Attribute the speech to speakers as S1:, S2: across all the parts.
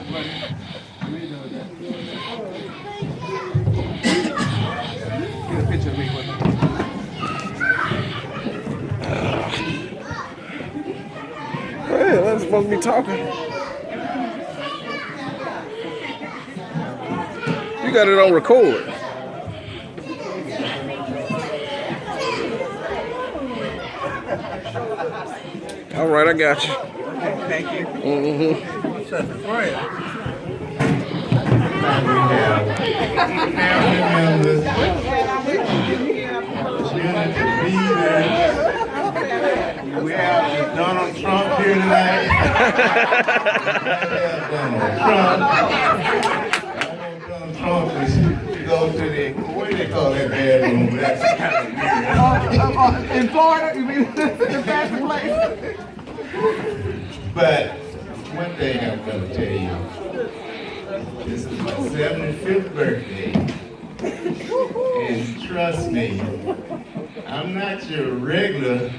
S1: Get a picture of me with me.
S2: Hey, I'm supposed to be talking. You got it on record. All right, I got you.
S1: Thank you.
S2: Mm-hmm.
S1: Such a friend.
S3: Family members, we have Donald Trump here tonight. Donald Trump is to go to the, what do they call that bedroom? That's kind of weird.
S1: In Florida, you mean the fancy place?
S3: But one thing I'm going to tell you, this is my 75th birthday, and trust me, I'm not your regular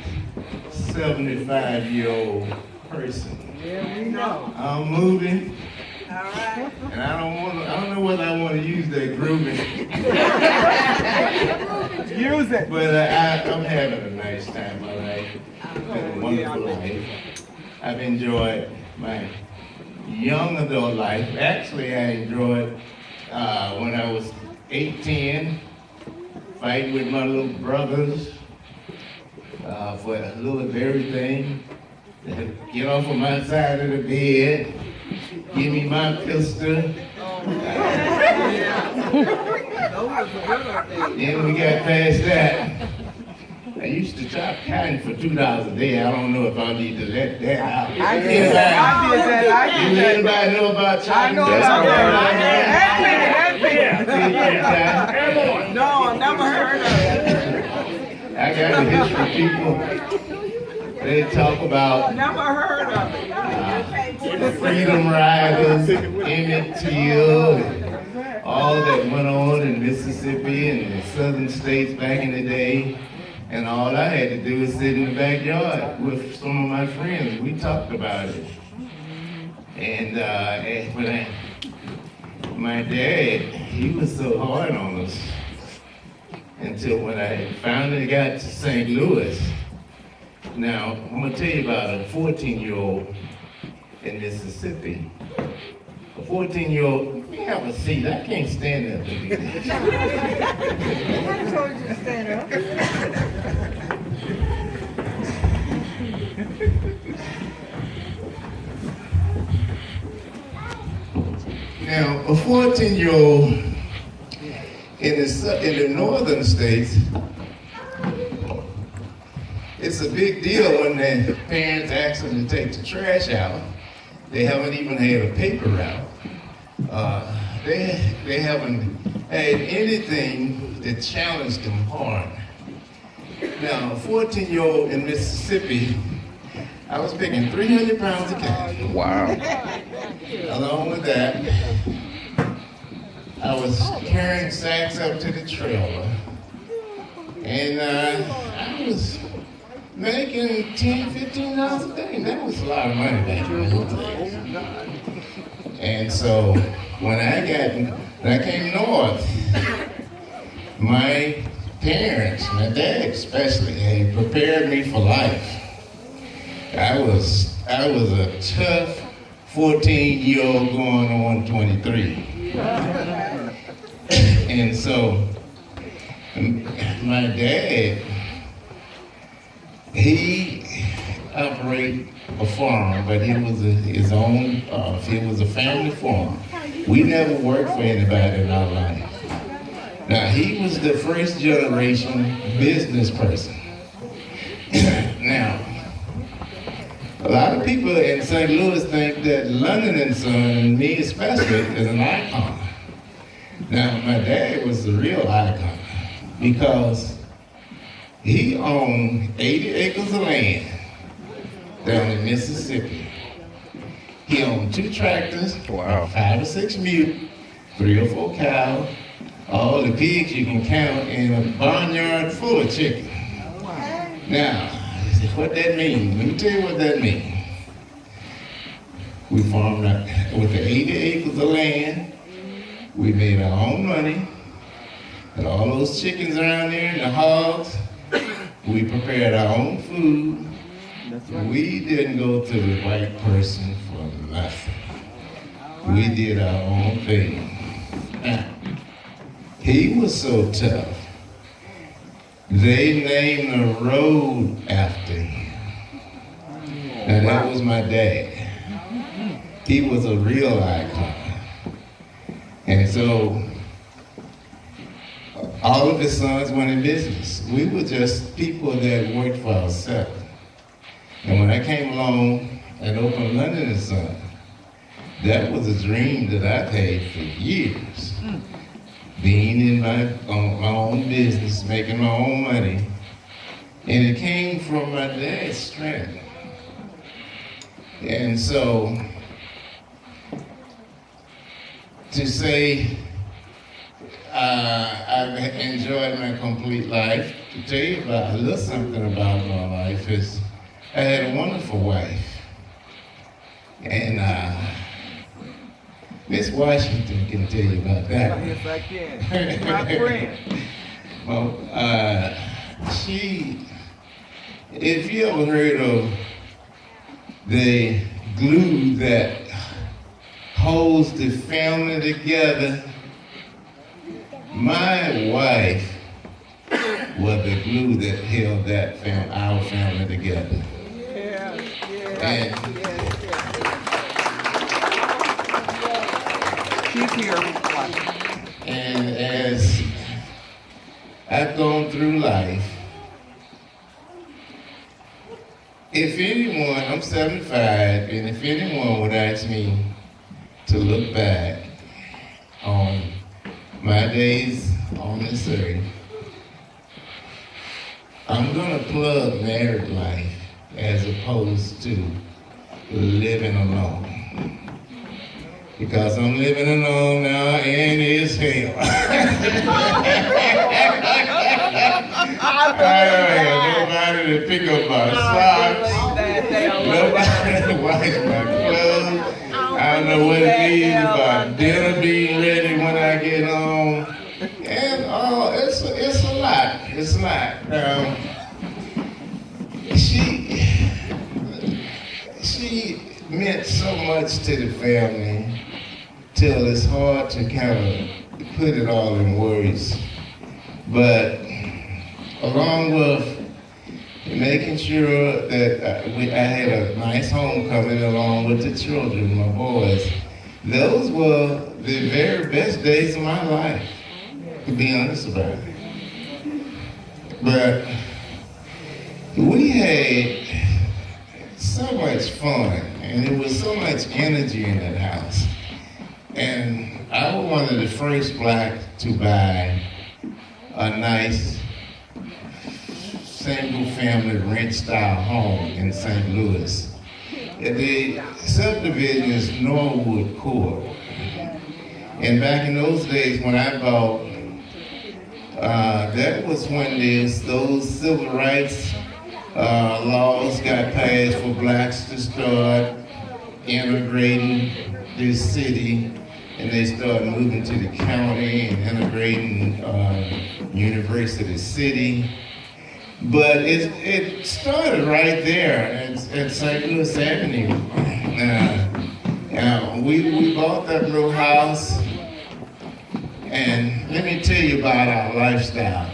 S3: 75-year-old person.
S1: Yeah, we know.
S3: I'm moving,
S1: All right.
S3: and I don't know whether I want to use that grooving,
S1: Use it.
S3: but I'm having a nice time in my life. It's been a wonderful life. I've enjoyed my young adult life. Actually, I enjoyed when I was 8, 10, fighting with my little brothers for a little of everything. Get off of my side of the bed, give me my pistol. Then we got past that. I used to chop cotton for $2 a day. I don't know if I need to let that out.
S1: I did that.
S3: Anybody know about chopping?
S1: I know about that. No, I never heard of it.
S3: I got a history, people. They talk about
S1: Never heard of it.
S3: the Freedom Riders, Emmett Till, and all that went on in Mississippi and the southern states back in the day. And all I had to do was sit in the backyard with some of my friends. We talked about it. And my dad, he was so hard on us until when I finally got to St. Louis. Now, I'm gonna tell you about a 14-year-old in Mississippi. A 14-year-old, let me have a seat. I can't stand up to do this.
S1: I told you to stand up.
S3: Now, a 14-year-old in the northern states, it's a big deal when their parents ask them to take the trash out. They haven't even had a paper route. They haven't had anything that challenged them hard. Now, a 14-year-old in Mississippi, I was picking 300 pounds of cash.
S2: Wow.
S3: Along with that, I was carrying sacks up to the trailer. And I was making $10, $15 a day. That was a lot of money back in those days. And so when I came north, my parents, my dad especially, had prepared me for life. I was a tough 14-year-old going on 23. And so my dad, he operated a farm, but it was his own, it was a family farm. We never worked for anybody in our life. Now, he was the first generation business person. Now, a lot of people in St. Louis think that London and Son, and me especially, is an icon. Now, my dad was the real icon because he owned 80 acres of land down in Mississippi. He owned 2 tractors,
S2: Wow.
S3: 5 or 6 mule, 3 or 4 cows, all the pigs you can count, and a barnyard full of chicken. Now, what that means, let me tell you what that means. We farmed with the 80 acres of land. We made our own money. And all those chickens around there and the hogs, we prepared our own food. We didn't go to the white person for nothing. We did our own thing. Now, he was so tough. They named a road after him. Now that was my dad. He was a real icon. And so all of his sons went in business. We were just people that worked for ourselves. And when I came along and opened London & Son, that was a dream that I had for years. Being in my own business, making my own money. And it came from my dad's strength. And so, to say I've enjoyed my complete life, to tell you about a little something about my life is I had a wonderful wife. And Miss Washington can tell you about that.
S1: Yes, I can. My friend.
S3: Well, if you ever heard of the glue that holds the family together, my wife was the glue that held our family together. And
S1: She's here.
S3: And as I've gone through life, if anyone, I'm 75, and if anyone would ask me to look back on my days on this earth, I'm gonna plug married life as opposed to living alone. Because I'm living alone now and it's hell. I don't have nobody to pick up my socks. Nobody to wash my clothes. I don't know what it means about dinner being ready when I get home. And it's a lot. It's a lot. She meant so much to the family till it's hard to kind of put it all in words. But along with making sure that I had a nice homecoming along with the children, my boys, those were the very best days of my life, to be honest about it. But we had so much fun, and there was so much energy in that house. And I was one of the first black to buy a nice single-family rent-style home in St. Louis. The subdivision is Norwood Court. And back in those days when I bought, that was when those civil rights laws got passed for blacks to start integrating this city, and they started moving to the county and integrating University City. But it started right there at St. Louis Avenue. We bought that little house, and let me tell you about our lifestyle.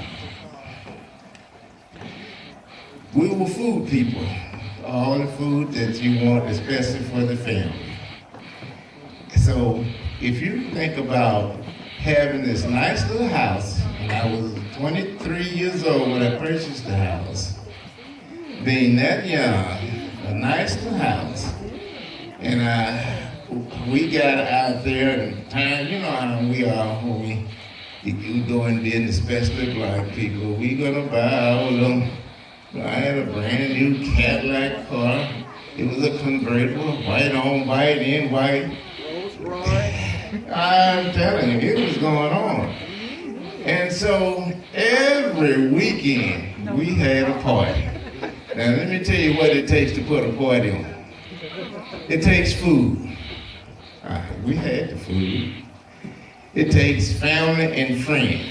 S3: We were food people, all the food that you want, especially for the family. So if you think about having this nice little house, and I was 23 years old when I purchased the house, being that young, a nice little house, and we got out there and time, you know how we are when we go in business, especially black people. We gonna buy our little, I had a brand new Cadillac car. It was a convertible, white on white, in white. I'm telling you, it was going on. And so every weekend we had a party. Now let me tell you what it takes to put a party on. It takes food. We had the food. It takes family and friends.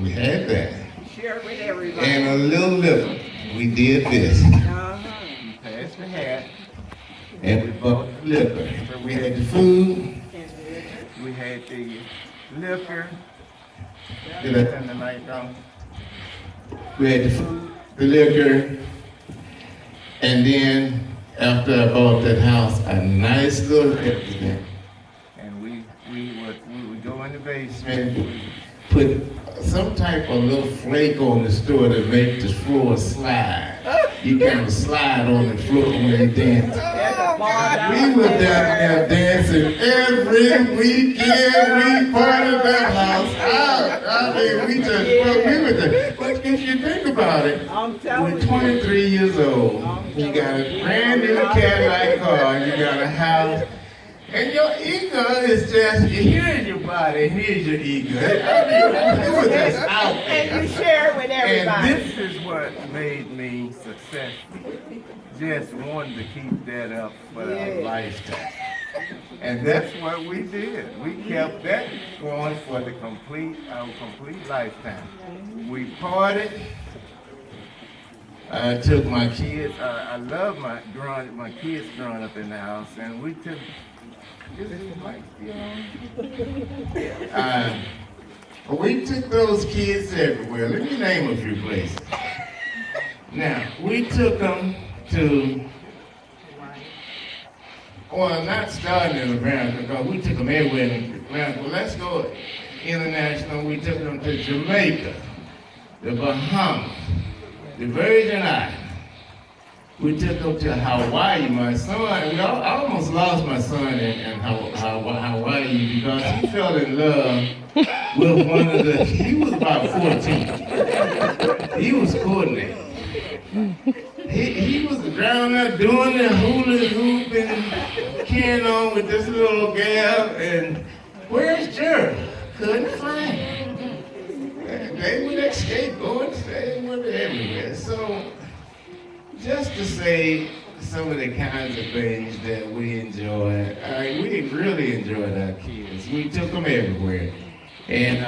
S3: We had that.
S1: Share with everybody.
S3: And a little liquor. We did this.
S1: Uh-huh.
S3: We passed the hat. And we bought the liquor. So we had the food. We had the liquor. Did I turn the light on? We had the food, the liquor, and then after I bought that house, a nice little resident. And we would go in the basement, put some type of little flake on the store to make the floor slide. You kind of slide on the floor when you dance. We were down there dancing every weekend. We parted that house out. I mean, we were there. But if you think about it,
S1: I'm telling
S3: we're
S1: you.
S3: 23 years old. You got a brand new Cadillac car. You got a house. And your ego is just, here's your body, here's your ego. I mean, it was just out there.
S1: And you share with everybody.
S3: And this is what made me successful. Just wanted to keep that up for our lifetime. And that's what we did. We kept that going for our complete lifetime. We partied. I took my kids, I love my kids growing up in the house, and we took, is this mic still on? We took those kids everywhere. Let me name a few places. Now, we took them to, well, not starting in America, because we took them everywhere in America. Well, let's go international. We took them to Jamaica, the Bahamas, the Virgin Islands. We took them to Hawaii. My son, I almost lost my son in Hawaii because he fell in love with one of the, he was about 14. He was coordinating. He was down there doing the hula hoop and carrying on with this little gal, and where's Jerry? Couldn't find him. They would escape, going, staying with it everywhere. So, just to say some of the kinds of things that we enjoyed, we really enjoyed our kids. We took them everywhere. And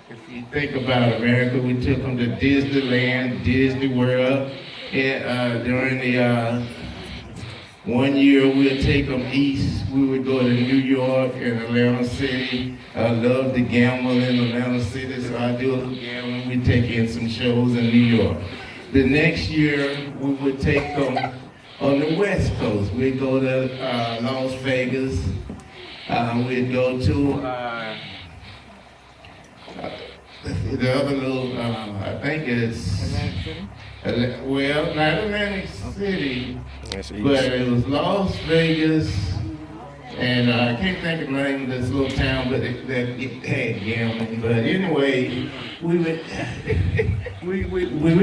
S3: if you think about America, we took them to Disneyland, Disney World. And during the 1 year, we'd take them east. We would go to New York and Atlanta City. I love to gamble in Atlanta City, so I do a little gambling. We'd take in some shows in New York. The next year, we would take them on the West Coast. We'd go to Las Vegas. We'd go to the other little, I think it's, well, not Atlantic City, but it was Las Vegas, and I can't think of the name of this little town, but that had gambling. But anyway, we would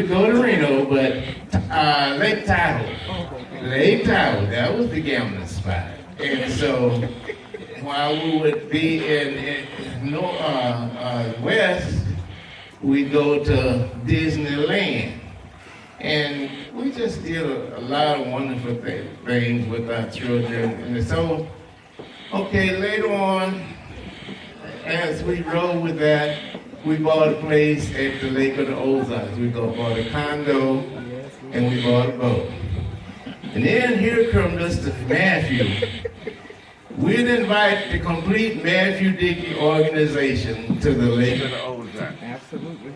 S3: go to Reno, but Lake Tahoe, that was the gambling spot. And so while we would be in West, we go to Disneyland. And we just did a lot of wonderful things with our children. And so, okay, later on, as we rolled with that, we bought a place at the Lake of the Ozarks. We bought a condo, and we bought a boat. And then here comes Mr. Matthew. We'd invite the complete Matthew Dickey organization to the Lake of the Ozarks.
S1: Absolutely.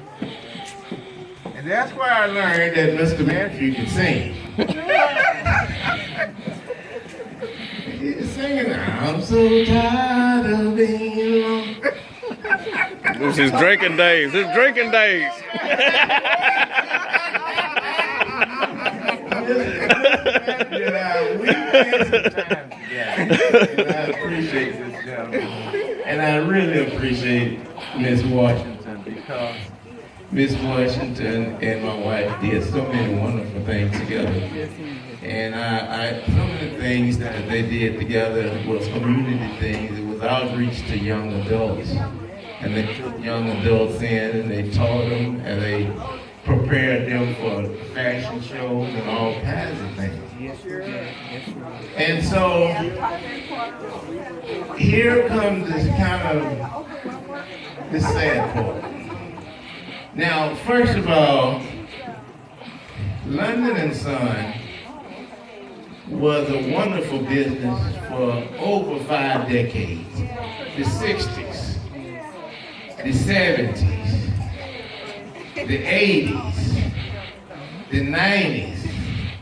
S3: And that's where I learned that Mr. Matthew could sing. He's singing, I'm so tired of being alone.
S2: It was his drinking days. His drinking days.
S3: We spent some time together. And I appreciate this gentleman. And I really appreciate Miss Washington, because Miss Washington and my wife did so many wonderful things together. And some of the things that they did together was community things. It was outreach to young adults. And they took young adults in and they taught them and they prepared them for fashion shows and all kinds of things. And so here comes this kind of this sad part. Now, first of all, London and Son was a wonderful business for over 5 decades. The 60s, the 70s, the 80s, the 90s.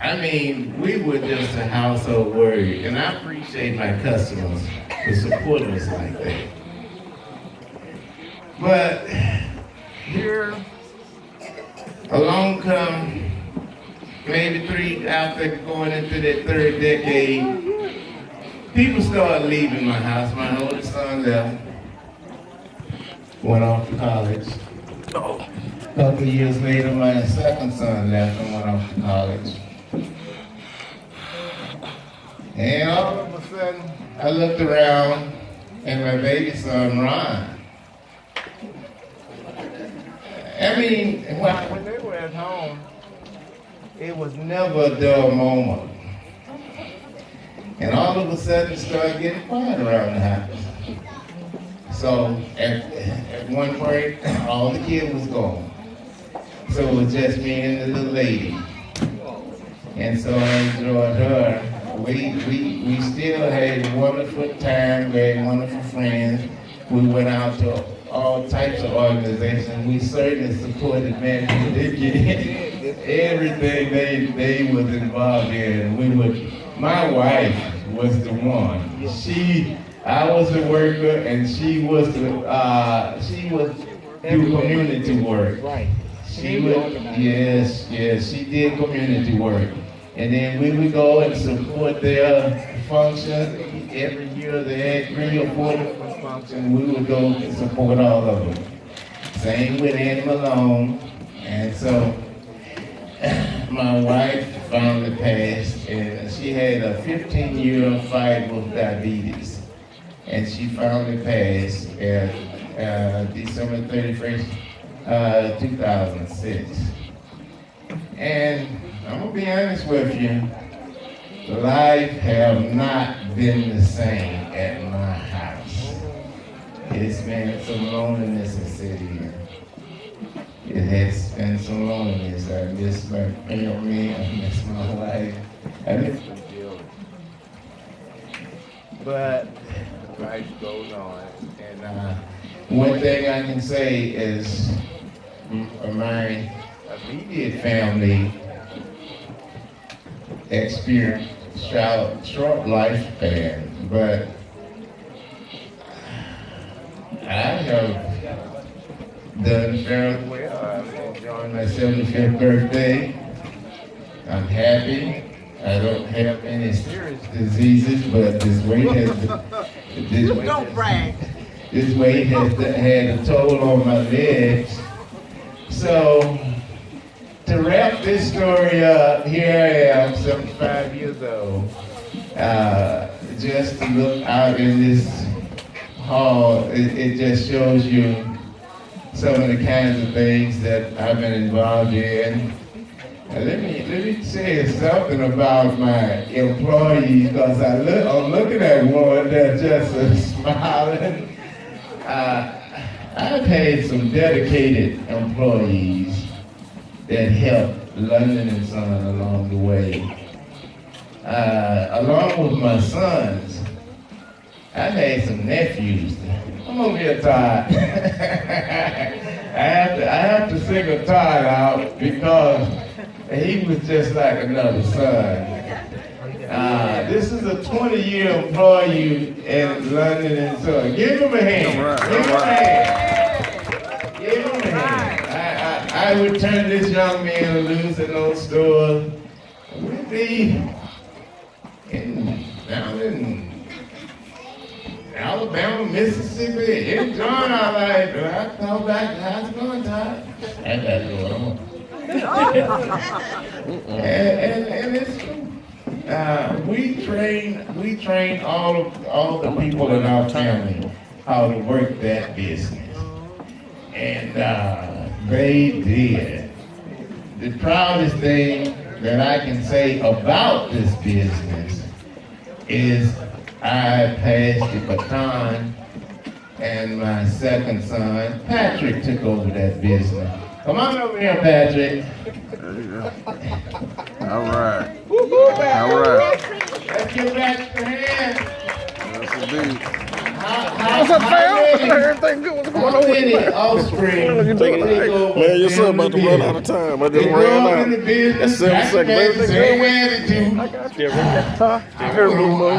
S3: I mean, we were just a household word, and I appreciate my customers for supporting us like that. But here, along come maybe 3 after going into that 3rd decade, people started leaving my house. My oldest son left, went off to college. A couple of years later, my 2nd son left and went off to college. And all of a sudden, I looked around, and my baby son, Ron. I mean, when they were at home, it was never a dull moment. And all of a sudden, it started getting quiet around the house. So at one point, all the kids was gone. So it was just me and the little lady. And so I enjoyed her. We still had a wonderful time, very wonderful friends. We went out to all types of organizations. We certainly supported Matthew. They did everything they was involved in. My wife was the one. I was the worker, and she was do community work. Right. She did community work. And then we would go and support their functions. Every year they had 3 or 4 different functions. We would go and support all of them. Same with Annie Malone. And so my wife finally passed, and she had a 15-year fight with diabetes. And she finally passed at December 31st, 2006. And I'm gonna be honest with you, life have not been the same at my house. It's been some loneliness in city. It has been some loneliness. I miss my family, I miss my wife, I miss the children. But life goes on. And one thing I can say is my immediate family experienced short lifespan, but I have done fairly well. I'm enjoying my 75th birthday. I'm happy. I don't have any serious diseases, but this weight has had a toll on my legs. So, to wrap this story up, here I am, 75 years old, just to look out in this hall, it just shows you some of the kinds of things that I've been involved in. Let me say something about my employees, because I'm looking at one that's just smiling. I've had some dedicated employees that helped London and Son along the way. Along with my sons, I've had some nephews. Come over here, Todd. I have to single Todd out because he was just like another son. This is a 20-year employee in London and Son. Give him a hand. Give him a hand. Give him a hand. I would turn this young man loose in those stores. We'd be down in Alabama, Mississippi, enjoying our life. I come back, how's it going, Todd? I gotta go on. And it's true. We train all the people in our family how to work that business. And they did. The proudest thing that I can say about this business is I passed the baton and my second son, Patrick, took over that business. Come on over here, Patrick.
S2: All right. All right.
S3: Let's give back the hand.
S2: That's indeed.
S3: What's
S2: up, fam? Everything good? What's going on with you?
S3: Offspring.
S2: Man, your son about to run out of time. I just ran out. That's 7 seconds. Everything good? I got you. I heard a little more.